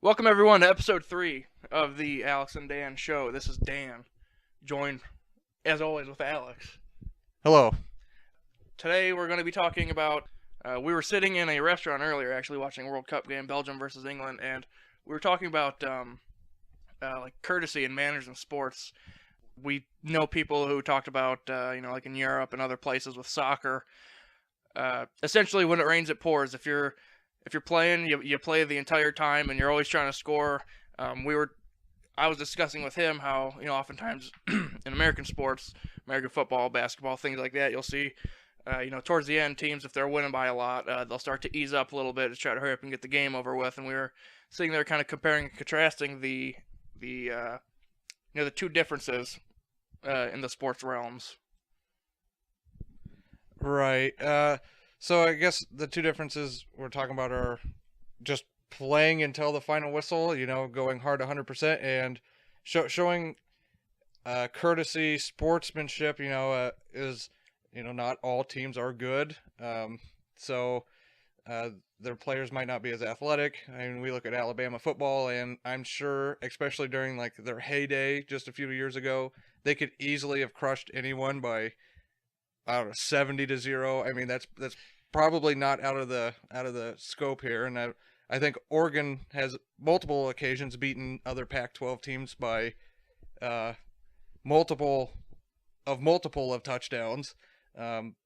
Welcome everyone to episode 3 of the Alex and Dan show. This is Dan, joined as always with Alex. Hello. Today we're going to be talking about. We were sitting in a restaurant earlier, actually watching a World Cup game, Belgium versus England, and we were talking about like courtesy and manners in sports. We know people who talked about like in Europe and other places with soccer. Essentially, when it rains, it pours. If you're playing, you play the entire time, and you're always trying to score. We were I was discussing with him how oftentimes in American sports, American football, basketball, things like that, you'll see towards the end, teams, if they're winning by a lot, they'll start to ease up a little bit to try to hurry up and get the game over with. And we were sitting there kind of comparing and contrasting the two differences in the sports realms. Right. So I guess the two differences we're talking about are just playing until the final whistle, going hard 100%, and showing courtesy, sportsmanship, is, not all teams are good. So their players might not be as athletic. I mean, we look at Alabama football, and I'm sure, especially during like their heyday just a few years ago, they could easily have crushed anyone by, I don't know, 70-0. I mean, that's probably not out of the scope here. And I think Oregon has multiple occasions beaten other Pac-12 teams by uh, multiple multiple of touchdowns. Um,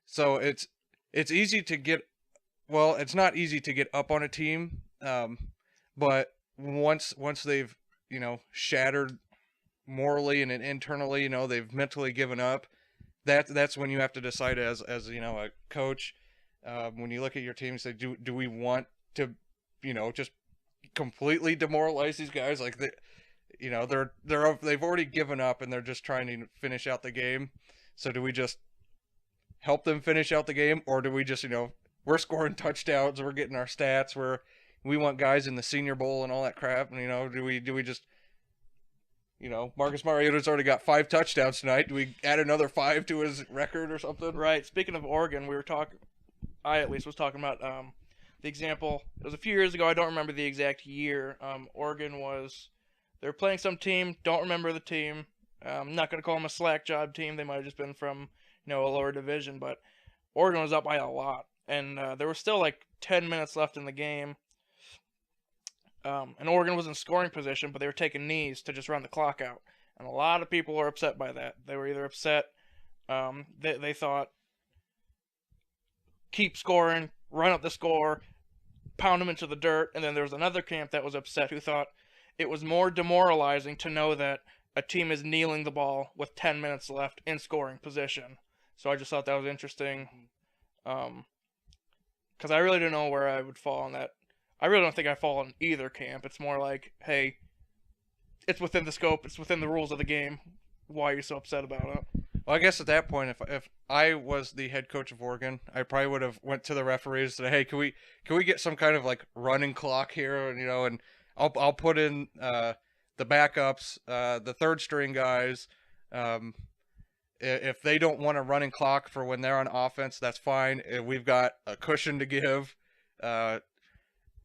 so it's easy to get. Well, it's not easy to get up on a team, but once they've shattered morally and internally, they've mentally given up. That's when you have to decide as a coach, when you look at your team and say, do we want to just completely demoralize these guys, like they've already given up and they're just trying to finish out the game. So do we just help them finish out the game, or do we just we're scoring touchdowns, we're getting our stats, we want guys in the Senior Bowl and all that crap, and do we just Marcus Mariota's already got 5 touchdowns tonight. Do we add another 5 to his record or something? Right. Speaking of Oregon, we were talking. I at least was talking about the example. It was a few years ago. I don't remember the exact year. Oregon was they were playing some team. Don't remember the team. I'm not gonna call them a slack job team. They might have just been from a lower division, but Oregon was up by a lot, and there was still like 10 minutes left in the game. And Oregon was in scoring position, but they were taking knees to just run the clock out. And a lot of people were upset by that. They were either upset, they thought, keep scoring, run up the score, pound them into the dirt. And then there was another camp that was upset who thought it was more demoralizing to know that a team is kneeling the ball with 10 minutes left in scoring position. So I just thought that was interesting. Because I really don't know where I would fall on that. I really don't think I fall in either camp. It's more like, hey, it's within the scope, it's within the rules of the game. Why are you so upset about it? Well, I guess at that point, if I was the head coach of Oregon, I probably would have went to the referees and said, "Hey, can we get some kind of like running clock here?" And and I'll put in the backups, the third string guys. Um, if they don't want a running clock for when they're on offense, that's fine. We've got a cushion to give. Uh,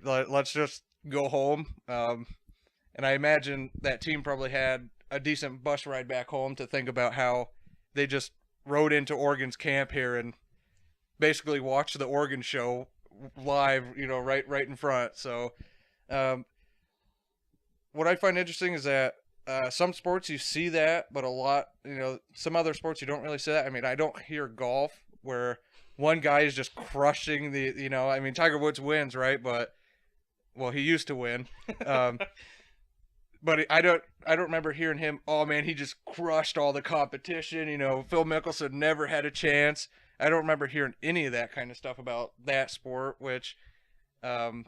let's just go home. And I imagine that team probably had a decent bus ride back home to think about how they just rode into Oregon's camp here and basically watched the Oregon show live, right in front. So, um, what I find interesting is that some sports you see that, but a lot, some other sports you don't really see that. I mean, I don't hear golf where one guy is just crushing I mean, Tiger Woods wins, right? But well, he used to win. Um, but I don't remember hearing him. Oh man, he just crushed all the competition. Phil Mickelson never had a chance. I don't remember hearing any of that kind of stuff about that sport, which um,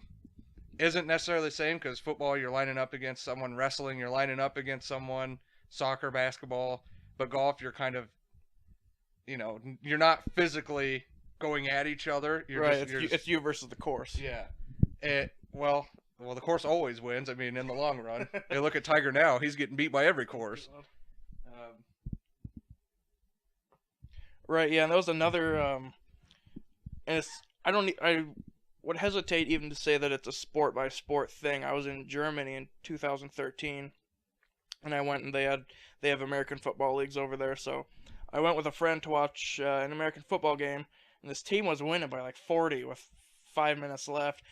isn't necessarily the same because football you're lining up against someone, wrestling you're lining up against someone, soccer, basketball, but golf you're kind of you're not physically going at each other. Right, it's you versus the course. Yeah. Well, the course always wins. I mean, in the long run. Hey, look at Tiger now. He's getting beat by every course. Um, Right, yeah, and that was another. And it's I don't I would hesitate even to say that it's a sport by sport thing. I was in Germany in 2013, and I went and they have American football leagues over there. So I went with a friend to watch an American football game, and this team was winning by like 40 with 5 minutes left,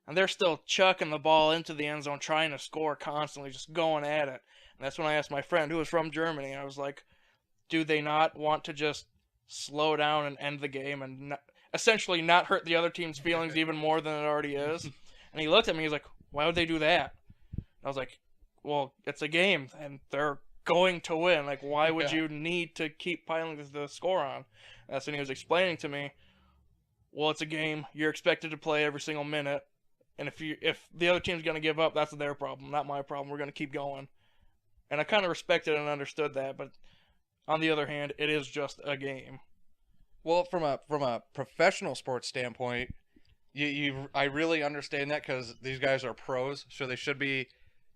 and they're still chucking the ball into the end zone, trying to score constantly, just going at it. And that's when I asked my friend, who was from Germany, I was like, do they not want to just slow down and end the game and essentially not hurt the other team's feelings even more than it already is? And he looked at me, he's like, why would they do that? And I was like, well, it's a game, and they're going to win. Like, why would you need to keep piling the score on? And that's when he was explaining to me, well, it's a game. You're expected to play every single minute. And if the other team's going to give up, that's their problem, not my problem. We're going to keep going. And I kind of respected and understood that, but on the other hand, it is just a game. Well, from a professional sports standpoint, I really understand that because these guys are pros, so they should be,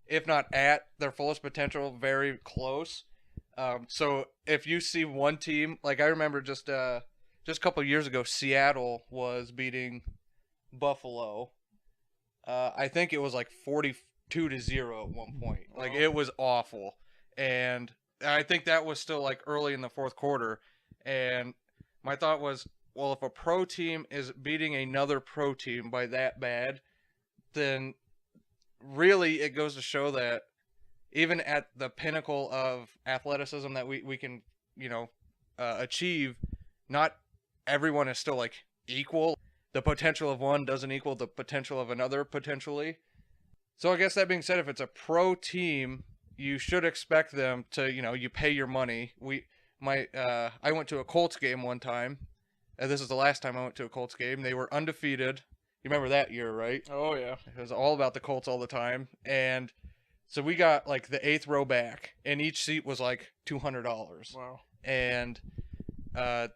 if not at their fullest potential, very close. So if you see one team, like I remember just a couple of years ago, Seattle was beating Buffalo. I think it was like 42-0 at one point. Like, it was awful. And I think that was still like early in the fourth quarter. And my thought was, well, if a pro team is beating another pro team by that bad, then really it goes to show that even at the pinnacle of athleticism that we can, achieve, not everyone is still like equal. The potential of one doesn't equal the potential of another potentially. So I guess that being said, if it's a pro team, you should expect them to, you pay your money. I went to a Colts game one time. This is the last time I went to a Colts game. They were undefeated. You remember that year, right? Oh, yeah. It was all about the Colts all the time. And so we got like the 8th row back, and each seat was like $200. Wow. And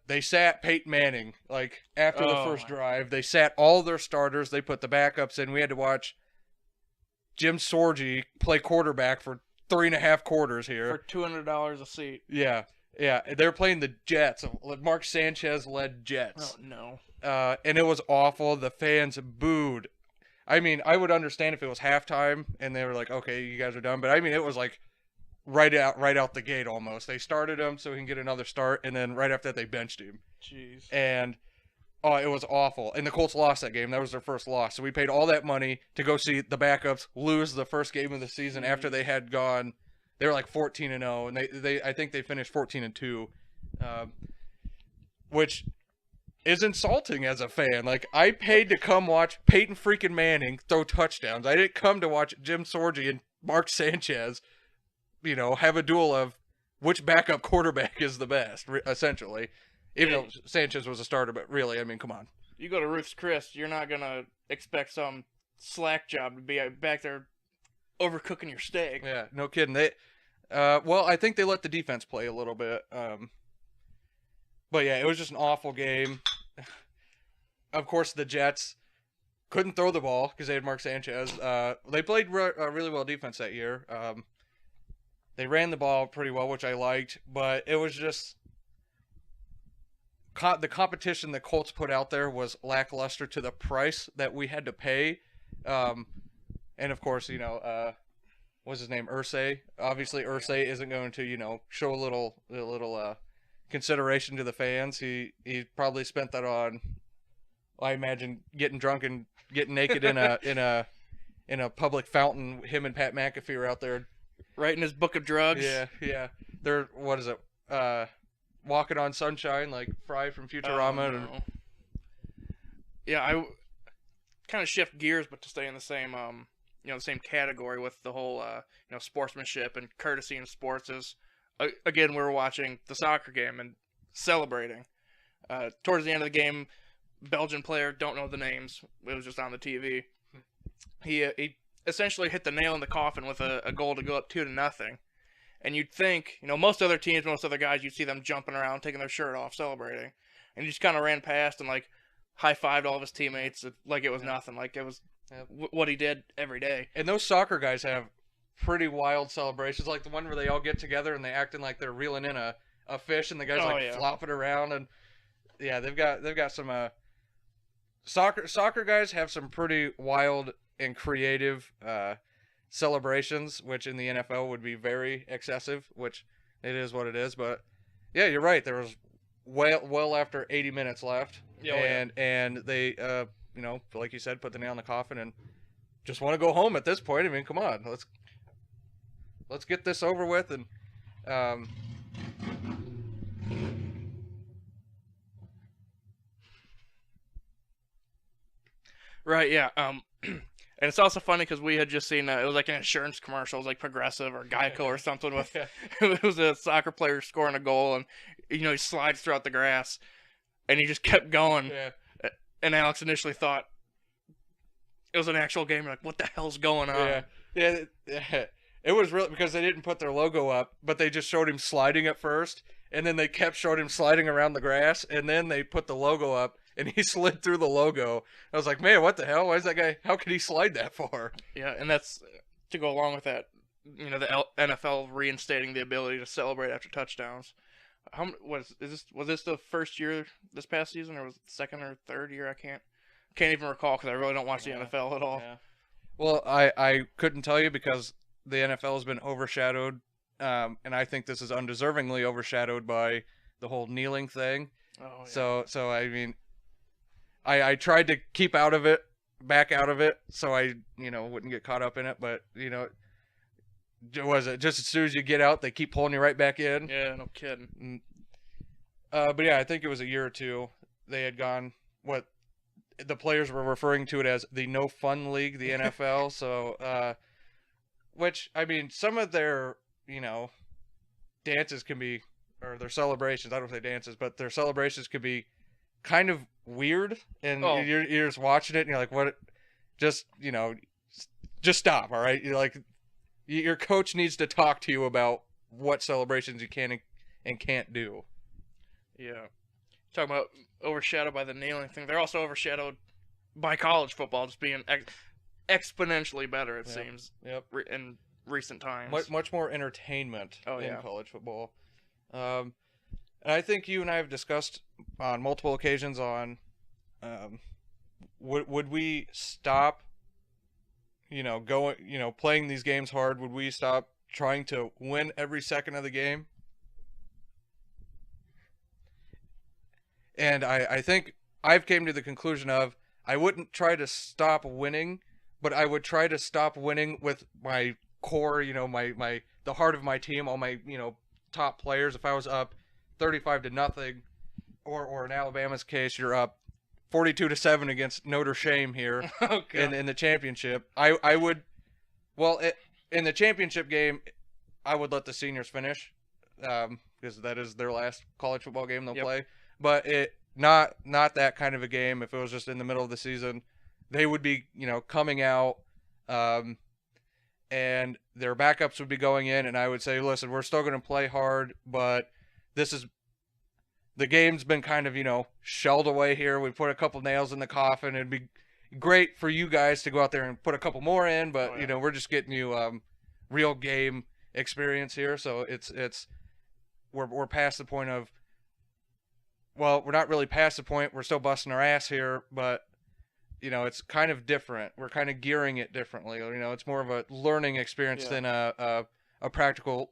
they sat Peyton Manning, like, after the first drive. They sat all their starters. They put the backups in. We had to watch Jim Sorgi play quarterback for 3.5 quarters here. For $200 a seat. Yeah. Yeah. They're playing the Jets. Mark Sanchez-led Jets. Oh, no. And it was awful. The fans booed. I mean, I would understand if it was halftime and they were like, okay, you guys are done. But, I mean, it was like right out the gate almost. They started him so he can get another start, and then right after that they benched him. Jeez. And it was awful. And the Colts lost that game. That was their first loss. So we paid all that money to go see the backups lose the first game of the season after they had gone. They were like 14-0, and they I think they finished 14-2, which is insulting as a fan. Like, I paid to come watch Peyton freaking Manning throw touchdowns. I didn't come to watch Jim Sorgi and Mark Sanchez, have a duel of which backup quarterback is the best, essentially. Even though Sanchez was a starter, but really, I mean, come on. You go to Ruth's Chris, you're not going to expect some slack job to be back there overcooking your steak. Yeah, no kidding. Well, I think they let the defense play a little bit. But yeah, it was just an awful game. Of course, the Jets couldn't throw the ball because they had Mark Sanchez. They played really well defense that year. They ran the ball pretty well, which I liked, but it was just the competition the Colts put out there was lackluster to the price that we had to pay. And of course, what's his name? Irsay. Obviously, Irsay isn't going to, show a little consideration to the fans. He probably spent that on, I imagine, getting drunk and getting naked in a public fountain. Him and Pat McAfee are out there writing his book of drugs. Yeah. They're, what is it? Walking on sunshine, like Fry from Futurama. No. Yeah, I kind of shift gears, but to stay in the same the same category with the whole sportsmanship and courtesy in sports is, again, we were watching the soccer game and celebrating. Towards the end of the game, Belgian player, don't know the names, it was just on the TV. He essentially hit the nail in the coffin with a goal to go up 2-0. And you'd think, most other teams, most other guys, you'd see them jumping around, taking their shirt off, celebrating. And he just kind of ran past and, high-fived all of his teammates like it was nothing. Like it was what he did every day. And those soccer guys have pretty wild celebrations, like the one where they all get together and they acting like they're reeling in a fish, and the guys flopping around, and yeah, they've got some soccer guys have some pretty wild and creative celebrations, which in the NFL would be very excessive, which it is what it is. But yeah, you're right. There was well after 80 minutes left, Yeah, oh, yeah. and they like you said, put the nail in the coffin and just want to go home at this point. I mean, come on, let's get this over with. And Right, yeah. And it's also funny because we had just seen it was like an insurance commercial, it was like Progressive or Geico or something with it was a soccer player scoring a goal, and he slides throughout the grass, and he just kept going. yeah, And Alex initially thought it was an actual game. Like, what the hell's going on? yeah. It was real because they didn't put their logo up, but they just showed him sliding at first, and then they kept showing him sliding around the grass, and then they put the logo up, and he slid through the logo. I was like, man, what the hell? Why is that guy? How could he slide that far? Yeah, and that's to go along with that. The NFL reinstating the ability to celebrate after touchdowns. Was this the first year this past season, or was it the second or third year? I can't even recall because I really don't watch the NFL at all. Yeah. Well, I couldn't tell you because the NFL has been overshadowed, and I think this is undeservingly overshadowed by the whole kneeling thing. Oh, yeah. So I mean, I tried to keep back out of it, so I wouldn't get caught up in it. But was it just as soon as you get out, they keep pulling you right back in? Yeah, no kidding. But yeah, I think it was a year or two they had gone what the players were referring to it as the no fun league, the NFL. So, which I mean, some of their dances can be, or their celebrations. I don't say dances, but their celebrations could be kind of weird, and you're just watching it, and you're like, what? Just just stop, all right? You're like, your coach needs to talk to you about what celebrations you can and can't do. Yeah. Talking about overshadowed by the kneeling thing, they're also overshadowed by college football just being exponentially better, it seems. Yep. In recent times. Much more entertainment in yeah. college football. And I think you and I have discussed on multiple occasions on would we stop playing these games hard? Would we stop trying to win every second of the game? And I think I've came to the conclusion of I wouldn't try to stop winning, but I would try to stop winning with my core, the heart of my team, all my, top players. If I was up 35-0, or in Alabama's case, you're up 42-7 against Notre Dame here in the championship. I would, in the championship game, I would let the seniors finish, because that is their last college football game they'll play. But not that kind of a game. If it was just in the middle of the season, they would be coming out, and their backups would be going in, and I would say, listen, we're still going to play hard, but the game's been kind of shelled away here. We put a couple nails in the coffin. It'd be great for you guys to go out there and put a couple more in, but we're just getting you real game experience here. So we're past the point of. Well, we're not really past the point. We're still busting our ass here, but, it's kind of different. We're kind of gearing it differently. It's more of a learning experience than a practical,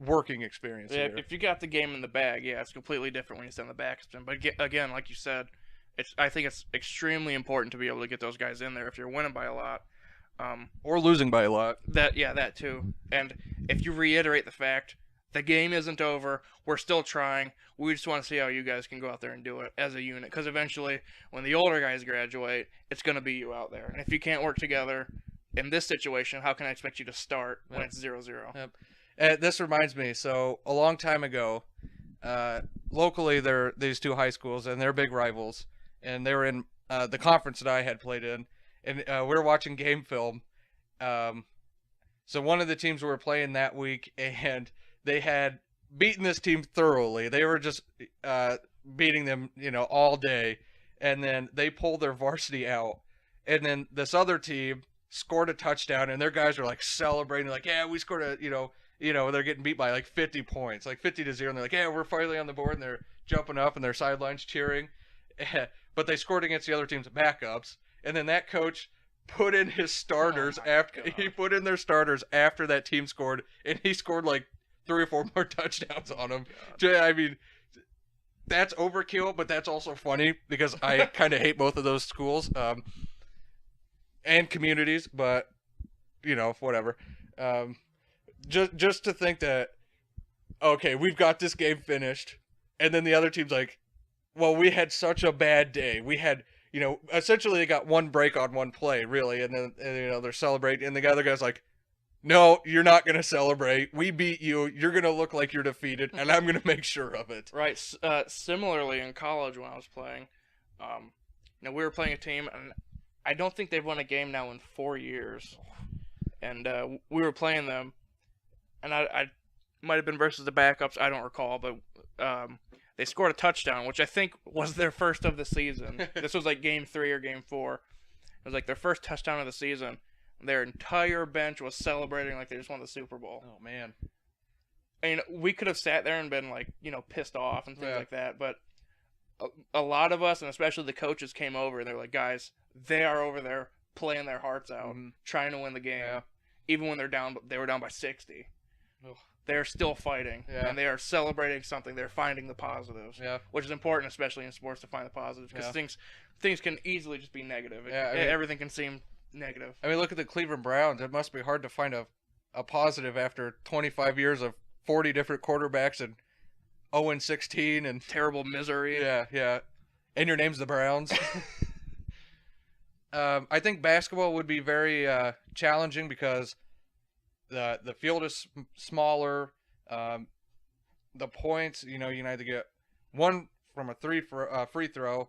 working experience. Yeah, if you got the game in the bag, it's completely different when you stand in the back. But again, like you said, I think it's extremely important to be able to get those guys in there if you're winning by a lot. Or losing by a lot. That too. And if you reiterate the fact, the game isn't over. We're still trying. We just want to see how you guys can go out there and do it as a unit. Because eventually, when the older guys graduate, it's going to be you out there. And if you can't work together in this situation, how can I expect you to start when it's 0-0? Yep. This reminds me. So a long time ago, locally, there are these two high schools, and they're big rivals. And they were in the conference that I had played in. And we were watching game film. So one of the teams we were playing that week, and they had beaten this team thoroughly. They were just beating them, all day. And then they pulled their varsity out. And then this other team scored a touchdown, and their guys were like celebrating, like, yeah, we scored they're getting beat by like 50 points, like 50-0. And they're like, yeah, we're finally on the board. And they're jumping up and their sidelines cheering. but they scored against the other team's backups, and then that coach put in his starters after he put in their starters after that team scored, and he scored like 3 or 4 more touchdowns on them. I mean, that's overkill, but that's also funny because I kind of hate both of those schools and communities, but whatever. Just to think that, okay, we've got this game finished, and then the other team's like, well, we had such a bad day. We had, essentially they got one break on one play, really, and then they're celebrating, and the other guy's like, no, you're not going to celebrate. We beat you. You're going to look like you're defeated, and I'm going to make sure of it. Right. Similarly, in college when I was playing, we were playing a team, and I don't think they've won a game now in 4 years. And we were playing them, and I might have been versus the backups. I don't recall, but they scored a touchdown, which I think was their first of the season. This was like game 3 or game 4. It was like their first touchdown of the season. Their entire bench was celebrating like they just won the Super Bowl. Oh, man. I mean, we could have sat there and been like, pissed off and things like that, but a lot of us, and especially the coaches, came over and they're like, guys, they are over there playing their hearts out, trying to win the game. Yeah. Even when they were down by 60. Ugh. They're still fighting, and they are celebrating something. They're finding the positives, which is important, especially in sports, to find the positives, because things can easily just be negative. Everything can seem negative. I mean, look at the Cleveland Browns. It must be hard to find a positive after 25 years of 40 different quarterbacks and 0-16 and terrible misery. Yeah. And your name's the Browns. I think basketball would be very challenging because the field is smaller. The points, you either get one from a free throw,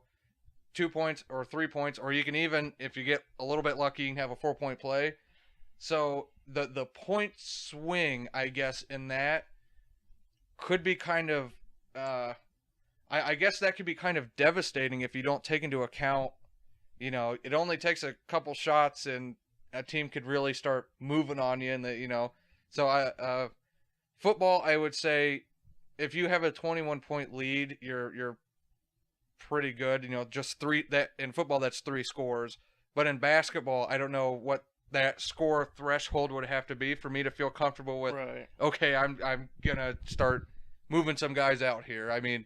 2 points or 3 points, or you can even, if you get a little bit lucky, you can have a 4-point play. So the point swing, I guess, in that could be kind of, I guess that could be kind of devastating if you don't take into account, it only takes a couple shots and a team could really start moving on you, and so football, I would say, if you have a 21-point lead, you're pretty good. Just 3. That in football, that's 3 scores. But in basketball, I don't know what that score threshold would have to be for me to feel comfortable with. Right. Okay, I'm gonna start moving some guys out here. I mean,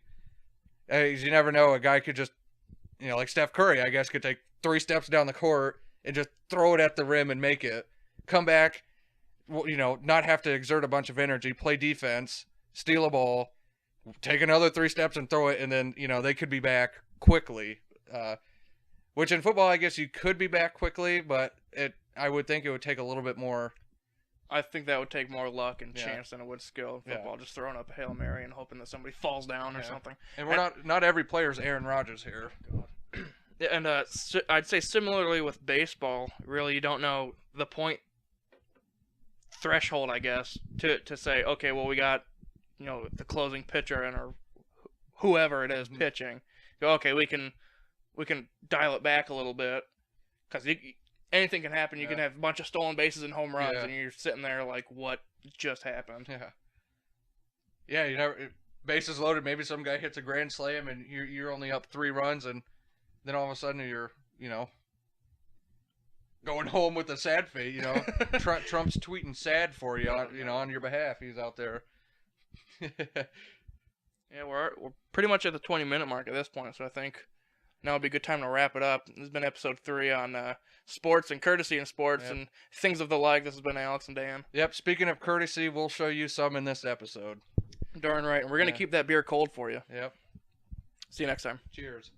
you never know. A guy could just, like Steph Curry, I guess, could take 3 steps down the court and just throw it at the rim and make it. Come back, not have to exert a bunch of energy, play defense, steal a ball, take another 3 steps and throw it, and then, they could be back quickly. Which in football, I guess you could be back quickly, but I would think it would take a little bit more. I think that would take more luck and chance than it would skill in football. Just throwing up a Hail Mary and hoping that somebody falls down or something. And we're not every player's Aaron Rodgers here. And I'd say similarly with baseball, really you don't know the point threshold, I guess, to say, okay, well, we got, the closing pitcher and or whoever it is pitching. Go, okay, we can dial it back a little bit, because anything can happen. You can have a bunch of stolen bases and home runs, and you're sitting there like, what just happened? Yeah, bases loaded. Maybe some guy hits a grand slam, and you're only up 3 runs, and then all of a sudden you're, going home with a sad fate. Trump's tweeting sad for you, on your behalf. He's out there. Yeah, we're pretty much at the 20-minute mark at this point, so I think now would be a good time to wrap it up. This has been episode 3 on sports and courtesy in sports and things of the like. This has been Alex and Dan. Yep, speaking of courtesy, we'll show you some in this episode. Darn right, and we're going to keep that beer cold for you. Yep. See you next time. Cheers.